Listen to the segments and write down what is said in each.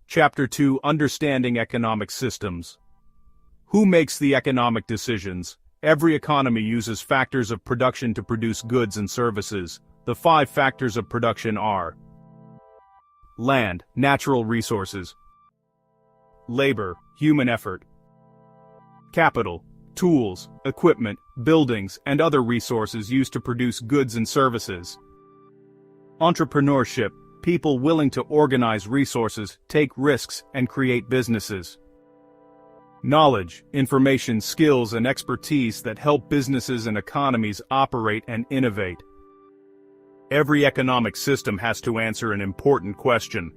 Chapter 2: Understanding Economic Systems. Who makes the economic decisions? Every economy uses factors of production to produce goods and services. The 5 factors of production are: land, natural resources; labor, human effort; capital, tools, equipment, buildings, and other resources used to produce goods and services; entrepreneurship, people willing to organize resources, take risks, and create businesses; knowledge, information, skills, and expertise that help businesses and economies operate and innovate. Every economic system has to answer an important question.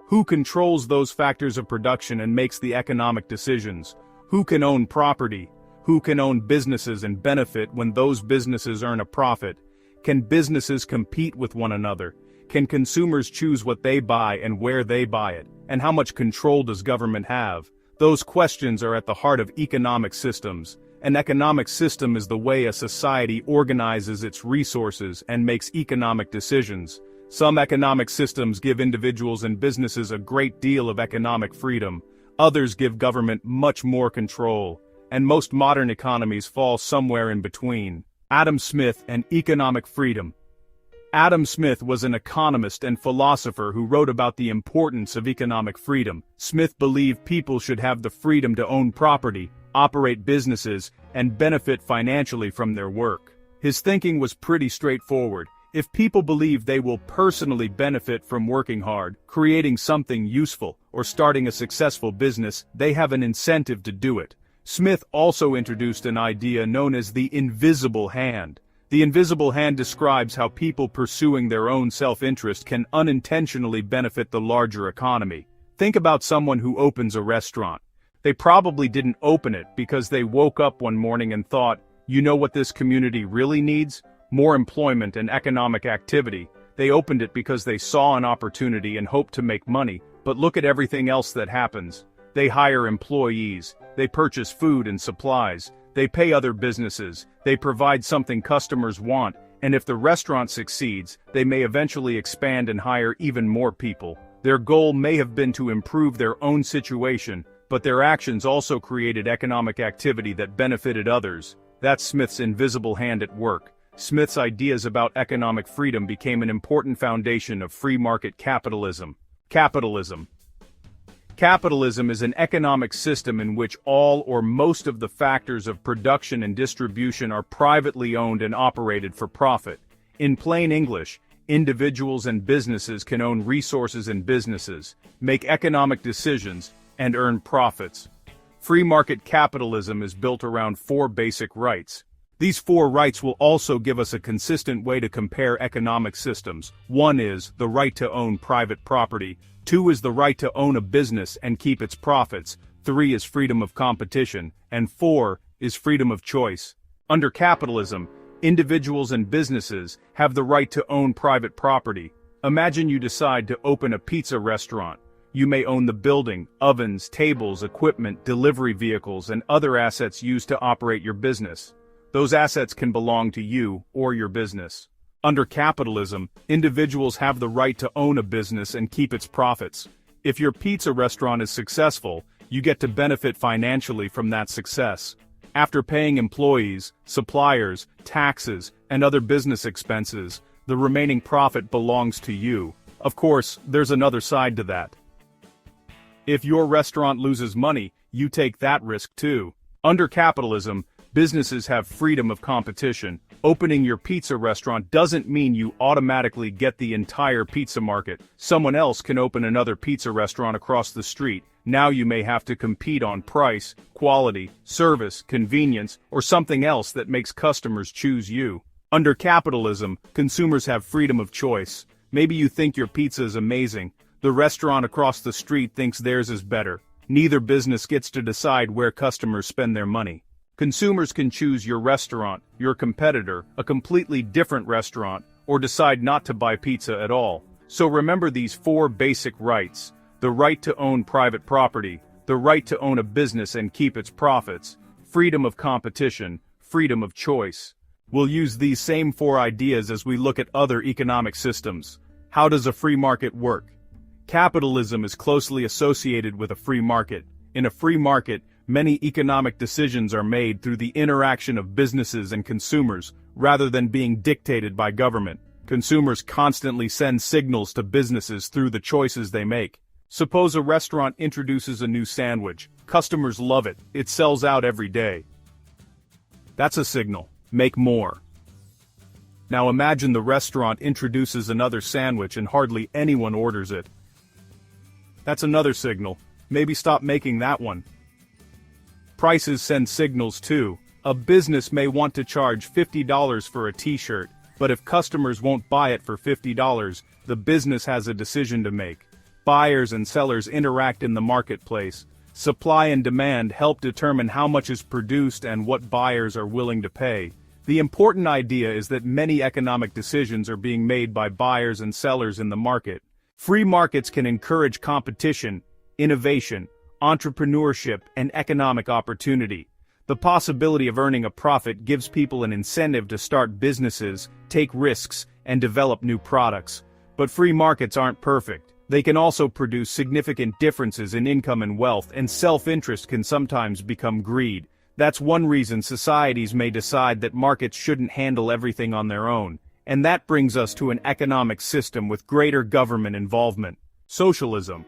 Who controls those factors of production and makes the economic decisions? Who can own property? Who can own businesses and benefit when those businesses earn a profit? Can businesses compete with one another? Can consumers choose what they buy and where they buy it? And how much control does government have? Those questions are at the heart of economic systems. An economic system is the way a society organizes its resources and makes economic decisions. Some economic systems give individuals and businesses a great deal of economic freedom. Others give government much more control. And most modern economies fall somewhere in between. Adam Smith and economic freedom. Adam Smith was an economist and philosopher who wrote about the importance of economic freedom. Smith believed people should have the freedom to own property, operate businesses, and benefit financially from their work. His thinking was pretty straightforward. If people believe they will personally benefit from working hard, creating something useful, or starting a successful business, they have an incentive to do it. Smith also introduced an idea known as the invisible hand. The invisible hand describes how people pursuing their own self-interest can unintentionally benefit the larger economy. Think about someone who opens a restaurant. They probably didn't open it because they woke up one morning and thought, you know what this community really needs? More employment and economic activity. They opened it because they saw an opportunity and hoped to make money, but look at everything else that happens. They hire employees, they purchase food and supplies, they pay other businesses, they provide something customers want, and if the restaurant succeeds, they may eventually expand and hire even more people. Their goal may have been to improve their own situation, but their actions also created economic activity that benefited others. That's Smith's invisible hand at work. Smith's ideas about economic freedom became an important foundation of free market capitalism. Capitalism is an economic system in which all or most of the factors of production and distribution are privately owned and operated for profit. In plain English, individuals and businesses can own resources and businesses, make economic decisions, and earn profits. Free market capitalism is built around 4 basic rights. These 4 rights will also give us a consistent way to compare economic systems. 1 is the right to own private property. 2 is the right to own a business and keep its profits. 3 is freedom of competition. And 4 is freedom of choice. Under capitalism, individuals and businesses have the right to own private property. Imagine you decide to open a pizza restaurant. You may own the building, ovens, tables, equipment, delivery vehicles, and other assets used to operate your business. Those assets can belong to you or your business. Under capitalism, individuals have the right to own a business and keep its profits. If your pizza restaurant is successful, you get to benefit financially from that success. After paying employees, suppliers, taxes, and other business expenses, the remaining profit belongs to you. Of course, there's another side to that. If your restaurant loses money, you take that risk too. Under capitalism, businesses have freedom of competition. Opening your pizza restaurant doesn't mean you automatically get the entire pizza market. Someone else can open another pizza restaurant across the street. Now you may have to compete on price, quality, service, convenience, or something else that makes customers choose you. Under capitalism, consumers have freedom of choice. Maybe you think your pizza is amazing. The restaurant across the street thinks theirs is better. Neither business gets to decide where customers spend their money. Consumers can choose your restaurant, your competitor, a completely different restaurant, or decide not to buy pizza at all. So remember these 4 basic rights: the right to own private property, the right to own a business and keep its profits, freedom of competition, freedom of choice. We'll use these same 4 ideas as we look at other economic systems. How does a free market work? Capitalism is closely associated with a free market. In a free market, many economic decisions are made through the interaction of businesses and consumers, rather than being dictated by government. Consumers constantly send signals to businesses through the choices they make. Suppose a restaurant introduces a new sandwich. Customers love it. It sells out every day. That's a signal. Make more. Now imagine the restaurant introduces another sandwich and hardly anyone orders it. That's another signal. Maybe stop making that one. Prices send signals too. A business may want to charge $50 for a t-shirt, but if customers won't buy it for $50, the business has a decision to make. Buyers and sellers interact in the marketplace. Supply and demand help determine how much is produced and what buyers are willing to pay. The important idea is that many economic decisions are being made by buyers and sellers in the market. Free markets can encourage competition, innovation, entrepreneurship, and economic opportunity. The possibility of earning a profit gives people an incentive to start businesses, take risks, and develop new products. But free markets aren't perfect. They can also produce significant differences in income and wealth, and self-interest can sometimes become greed. That's one reason societies may decide that markets shouldn't handle everything on their own. And that brings us to an economic system with greater government involvement. Socialism.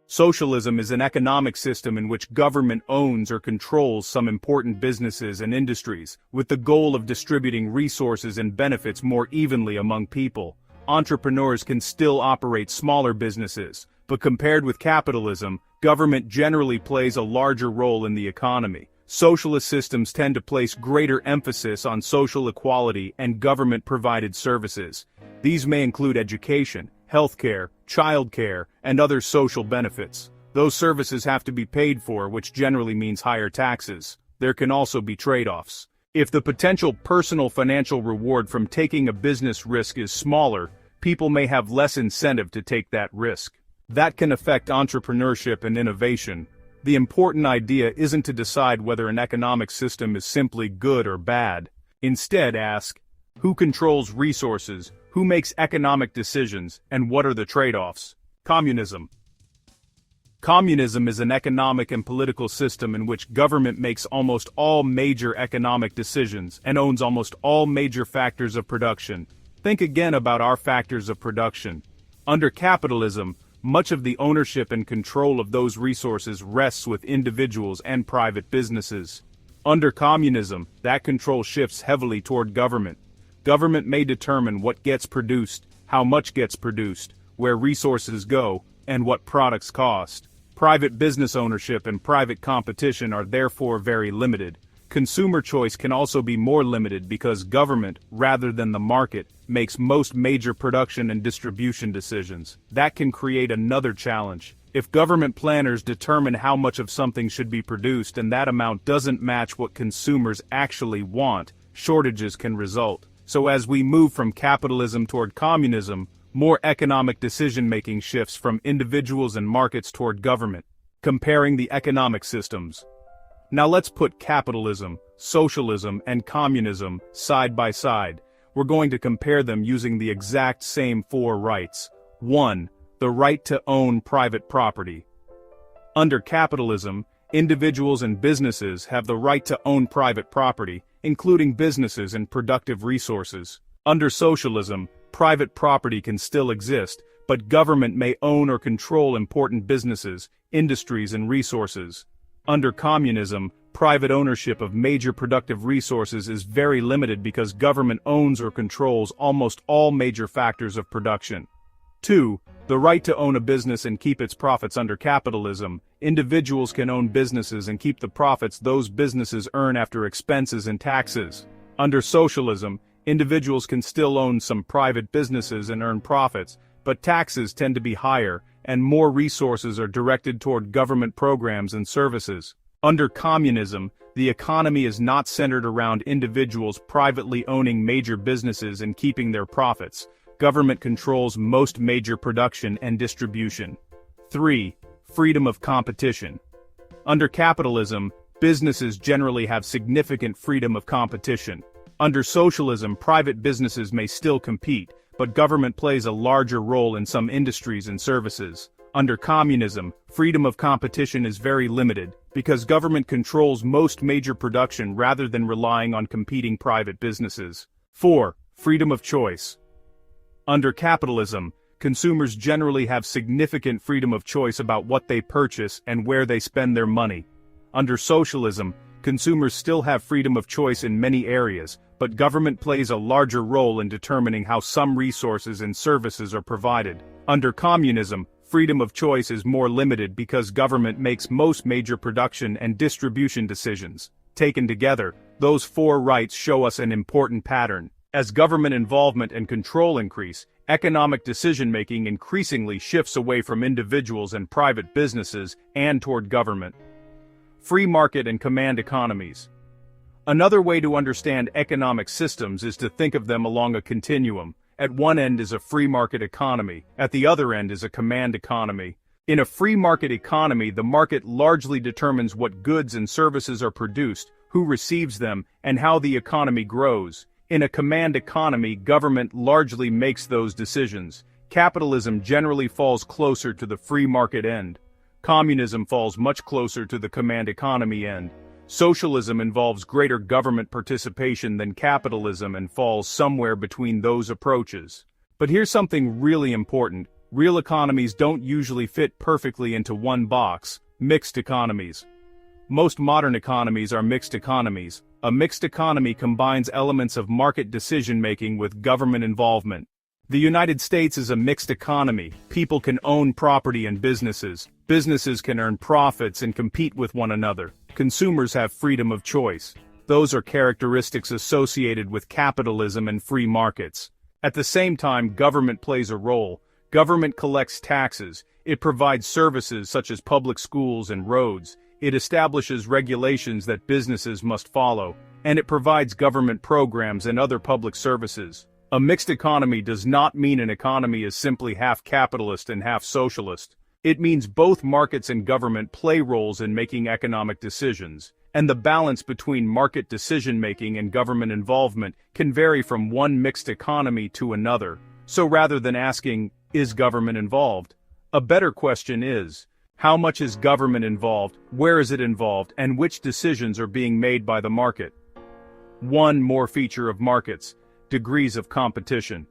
Socialism is an economic system in which government owns or controls some important businesses and industries, with the goal of distributing resources and benefits more evenly among people. Entrepreneurs can still operate smaller businesses, but compared with capitalism, government generally plays a larger role in the economy. Socialist systems tend to place greater emphasis on social equality and government-provided services. These may include education, healthcare, childcare, and other social benefits. Those services have to be paid for, which generally means higher taxes. There can also be trade-offs. If the potential personal financial reward from taking a business risk is smaller, people may have less incentive to take that risk. That can affect entrepreneurship and innovation. The important idea isn't to decide whether an economic system is simply good or bad. Instead, ask, who controls resources, who makes economic decisions, and what are the trade-offs? Communism. Communism is an economic and political system in which government makes almost all major economic decisions and owns almost all major factors of production. Think again about our factors of production. Under capitalism, much of the ownership and control of those resources rests with individuals and private businesses. Under communism, that control shifts heavily toward government. Government may determine what gets produced, how much gets produced, where resources go, and what products cost. Private business ownership and private competition are therefore very limited. Consumer choice can also be more limited because government, rather than the market, makes most major production and distribution decisions. That can create another challenge. If government planners determine how much of something should be produced and that amount doesn't match what consumers actually want, shortages can result. So as we move from capitalism toward communism, more economic decision-making shifts from individuals and markets toward government. Comparing the economic systems. Now let's put capitalism, socialism, and communism side by side. We're going to compare them using the exact same 4 rights. 1. The right to own private property. Under capitalism, individuals and businesses have the right to own private property, including businesses and productive resources. Under socialism, private property can still exist, but government may own or control important businesses, industries, and resources. Under communism, private ownership of major productive resources is very limited because government owns or controls almost all major factors of production. 2. The right to own a business and keep its profits. Under capitalism, individuals can own businesses and keep the profits those businesses earn after expenses and taxes. Under socialism, individuals can still own some private businesses and earn profits, but taxes tend to be higher, and more resources are directed toward government programs and services. Under communism, the economy is not centered around individuals privately owning major businesses and keeping their profits. Government controls most major production and distribution. 3. Freedom of competition. Under capitalism, businesses generally have significant freedom of competition. Under socialism, private businesses may still compete, but government plays a larger role in some industries and services. Under communism, freedom of competition is very limited, because government controls most major production rather than relying on competing private businesses. 4. Freedom of choice. Under capitalism, consumers generally have significant freedom of choice about what they purchase and where they spend their money. Under socialism, consumers still have freedom of choice in many areas, but government plays a larger role in determining how some resources and services are provided. Under communism, freedom of choice is more limited because government makes most major production and distribution decisions. Taken together, those 4 rights show us an important pattern. As government involvement and control increase, economic decision-making increasingly shifts away from individuals and private businesses and toward government. Free market and command economies. Another way to understand economic systems is to think of them along a continuum. At one end is a free market economy, at the other end is a command economy. In a free market economy, the market largely determines what goods and services are produced, who receives them, and how the economy grows. In a command economy, government largely makes those decisions. Capitalism generally falls closer to the free market end. Communism falls much closer to the command economy end. Socialism involves greater government participation than capitalism and falls somewhere between those approaches. But here's something really important. Real economies don't usually fit perfectly into one box: mixed economies. Most modern economies are mixed economies. A mixed economy combines elements of market decision-making with government involvement. The United States is a mixed economy. People can own property and businesses. Businesses can earn profits and compete with one another. Consumers have freedom of choice. Those are characteristics associated with capitalism and free markets. At the same time, government plays a role. Government collects taxes. It provides services such as public schools and roads. It establishes regulations that businesses must follow. And it provides government programs and other public services. A mixed economy does not mean an economy is simply half capitalist and half socialist. It means both markets and government play roles in making economic decisions, and the balance between market decision-making and government involvement can vary from one mixed economy to another. So rather than asking, is government involved? A better question is, how much is government involved, where is it involved, and which decisions are being made by the market? One more feature of markets: degrees of competition.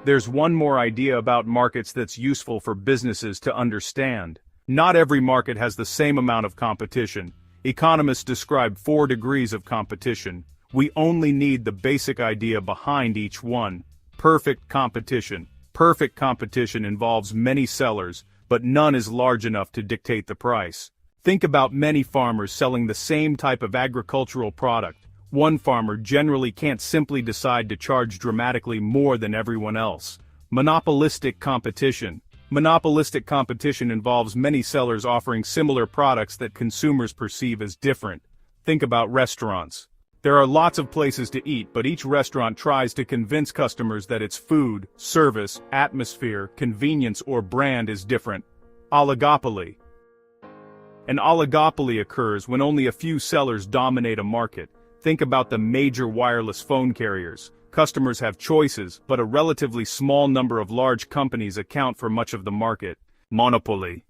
There's one more idea about markets that's useful for businesses to understand. Not every market has the same amount of competition. Economists describe 4 degrees of competition. We only need the basic idea behind each one: perfect competition. Perfect competition involves many sellers, but none is large enough to dictate the price. Think about many farmers selling the same type of agricultural product. One farmer generally can't simply decide to charge dramatically more than everyone else. Monopolistic competition. Monopolistic competition involves many sellers offering similar products that consumers perceive as different. Think about restaurants. There are lots of places to eat, but each restaurant tries to convince customers that its food, service, atmosphere, convenience, or brand is different. Oligopoly. An oligopoly occurs when only a few sellers dominate a market. Think about the major wireless phone carriers. Customers have choices, but a relatively small number of large companies account for much of the market. Monopoly.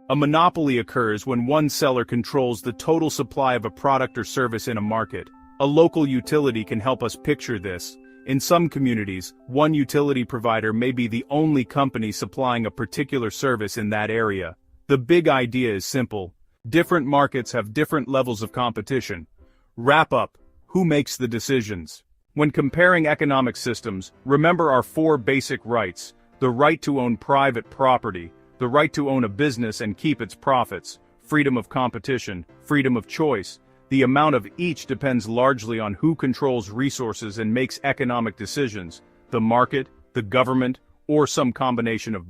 A monopoly occurs when one seller controls the total supply of a product or service in a market. A local utility can help us picture this. In some communities, one utility provider may be the only company supplying a particular service in that area. The big idea is simple. Different markets have different levels of competition. Wrap up. Who makes the decisions? When comparing economic systems, remember our 4 basic rights: the right to own private property, the right to own a business and keep its profits, freedom of competition, freedom of choice. The amount of each depends largely on who controls resources and makes economic decisions: the market, the government, or some combination of both.